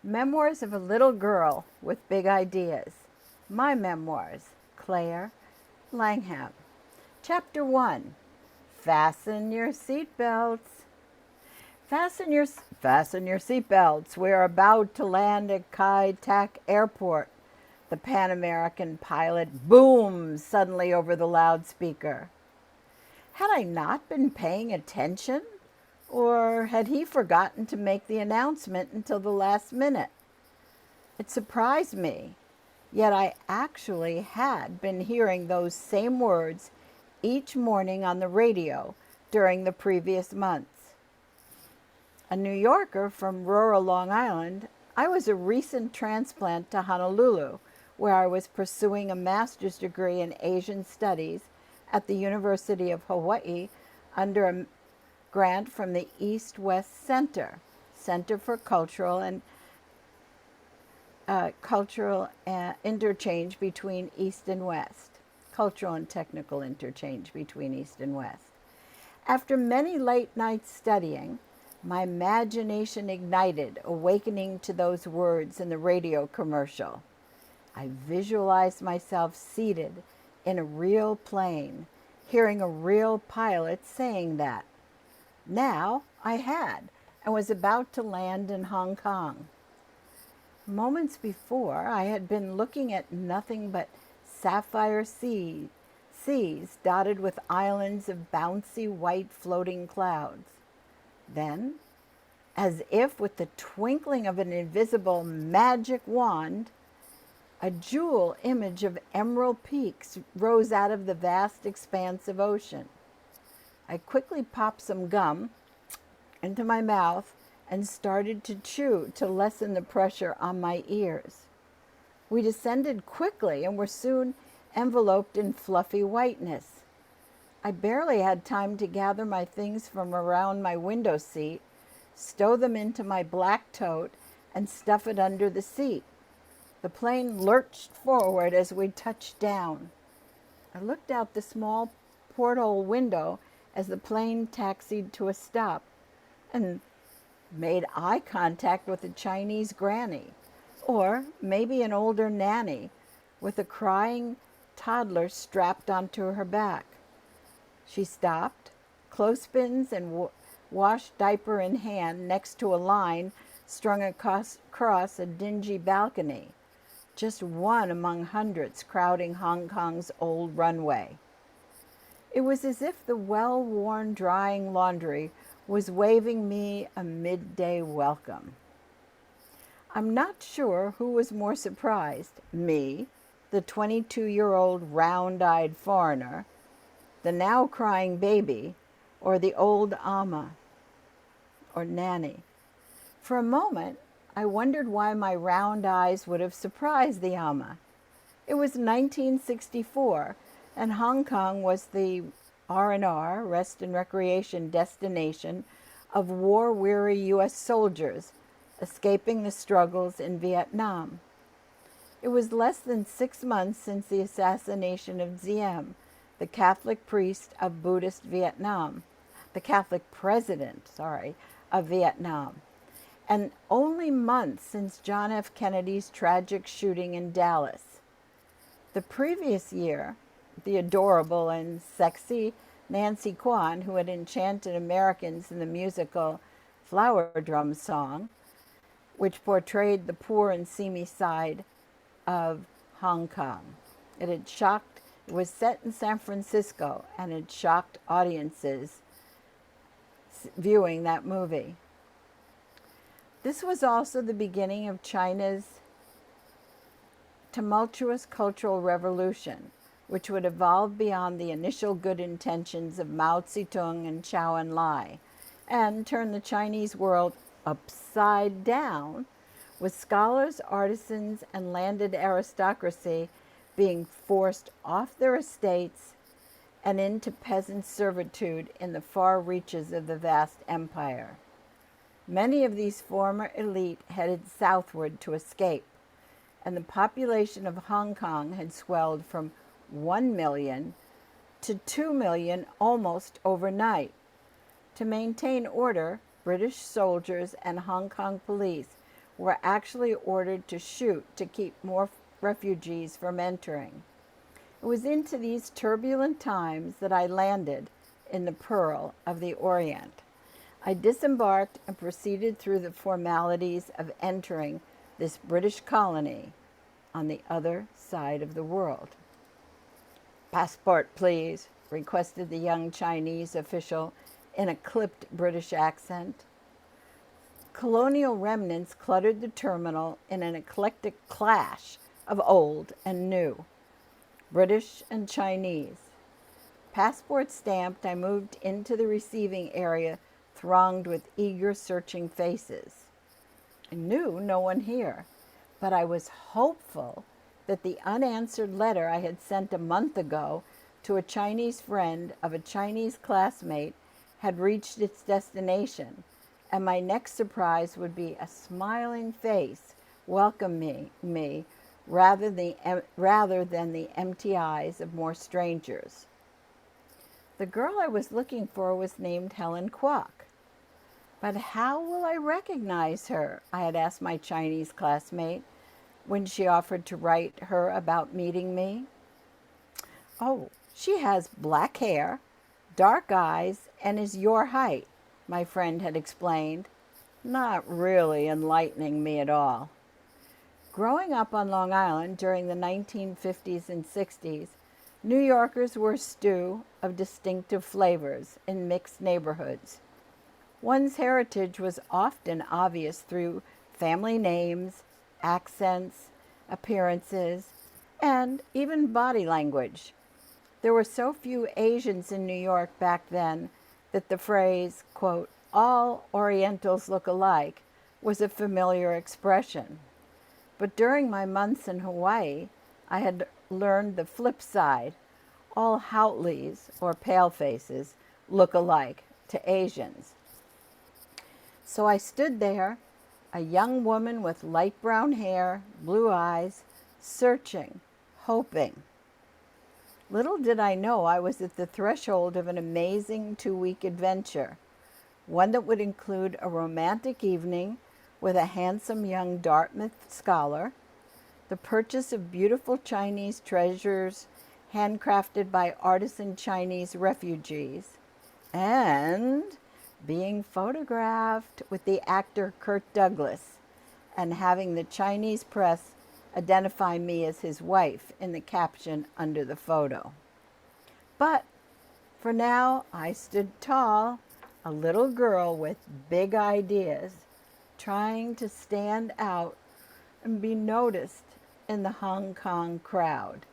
Memoirs of a Little Girl with Big Ideas. My Memoirs, Claire Langham. Chapter 1. Fasten Your Seatbelts. Fasten your seatbelts. We're about to land at Kai Tak Airport. The Pan American pilot booms suddenly over the loudspeaker. Had I not been paying attention? Or had he forgotten to make the announcement until the last minute? It surprised me, yet I actually had been hearing those same words each morning on the radio during the previous months. A New Yorker from rural Long Island, I was a recent transplant to Honolulu, where I was pursuing a master's degree in Asian Studies at the University of Hawaii under a grant from the East-West Center for Cultural interchange between East and West, cultural and technical interchange between East and West. After many late nights studying, my imagination ignited, awakening to those words in the radio commercial. I visualized myself seated in a real plane, hearing a real pilot saying that. Now I had, and was about to land in Hong Kong. Moments before, I had been looking at nothing but sapphire seas dotted with islands of bouncy white floating clouds. Then, as if with the twinkling of an invisible magic wand, a jewel image of emerald peaks rose out of the vast expanse of ocean. I quickly popped some gum into my mouth and started to chew to lessen the pressure on my ears. We descended quickly and were soon enveloped in fluffy whiteness. I barely had time to gather my things from around my window seat, stow them into my black tote, and stuff it under the seat. The plane lurched forward as we touched down. I looked out the small porthole window as the plane taxied to a stop and made eye contact with a Chinese granny, or maybe an older nanny with a crying toddler strapped onto her back. She stopped, clothespins and wash diaper in hand next to a line strung across a dingy balcony, just one among hundreds crowding Hong Kong's old runway. It was as if the well-worn drying laundry was waving me a midday welcome. I'm not sure who was more surprised, me, the 22-year-old round-eyed foreigner, the now crying baby, or the old ama, or nanny. For a moment, I wondered why my round eyes would have surprised the ama. It was 1964, and Hong Kong was the R&R, rest and recreation destination of war-weary U.S. soldiers escaping the struggles in Vietnam. It was less than 6 months since the assassination of Diem, the Catholic priest of Buddhist Vietnam, the Catholic president, of Vietnam, and only months since John F. Kennedy's tragic shooting in Dallas. The previous year, the adorable and sexy Nancy Kwan, who had enchanted Americans in the musical Flower Drum Song, which portrayed the poor and seamy side of Hong Kong. It was set in San Francisco, and it shocked audiences viewing that movie. This was also the beginning of China's tumultuous cultural revolution, which would evolve beyond the initial good intentions of Mao Zedong and Zhou Enlai, and turn the Chinese world upside down, with scholars, artisans, and landed aristocracy being forced off their estates and into peasant servitude in the far reaches of the vast empire. Many of these former elite headed southward to escape, and the population of Hong Kong had swelled from 1 million to 2 million almost overnight. To maintain order, British soldiers and Hong Kong police were actually ordered to shoot to keep more refugees from entering. It was into these turbulent times that I landed in the Pearl of the Orient. I disembarked and proceeded through the formalities of entering this British colony on the other side of the world. "Passport, please," requested the young Chinese official in a clipped British accent. Colonial remnants cluttered the terminal in an eclectic clash of old and new, British and Chinese. Passport stamped, I moved into the receiving area thronged with eager, searching faces. I knew no one here, but I was hopeful that the unanswered letter I had sent a month ago to a Chinese friend of a Chinese classmate had reached its destination, and my next surprise would be a smiling face welcoming me rather than the empty eyes of more strangers. The girl I was looking for was named Helen Kwok. But how will I recognize her? I had asked my Chinese classmate when she offered to write her about meeting me. "Oh, she has black hair, dark eyes, and is your height," my friend had explained, not really enlightening me at all. Growing up on Long Island during the 1950s and 60s, New Yorkers were a stew of distinctive flavors in mixed neighborhoods. One's heritage was often obvious through family names, accents, appearances, and even body language. There were so few Asians in New York back then that the phrase, quote, "all Orientals look alike," was a familiar expression. But during my months in Hawaii, I had learned the flip side. All Hautlis, or palefaces, look alike to Asians. So I stood there, a young woman with light brown hair, blue eyes, searching, hoping. Little did I know I was at the threshold of an amazing 2-week adventure, one that would include a romantic evening with a handsome young Dartmouth scholar, the purchase of beautiful Chinese treasures handcrafted by artisan Chinese refugees, and being photographed with the actor Kirk Douglas and having the Chinese press identify me as his wife in the caption under the photo. But for now, I stood tall, a little girl with big ideas, trying to stand out and be noticed in the Hong Kong crowd.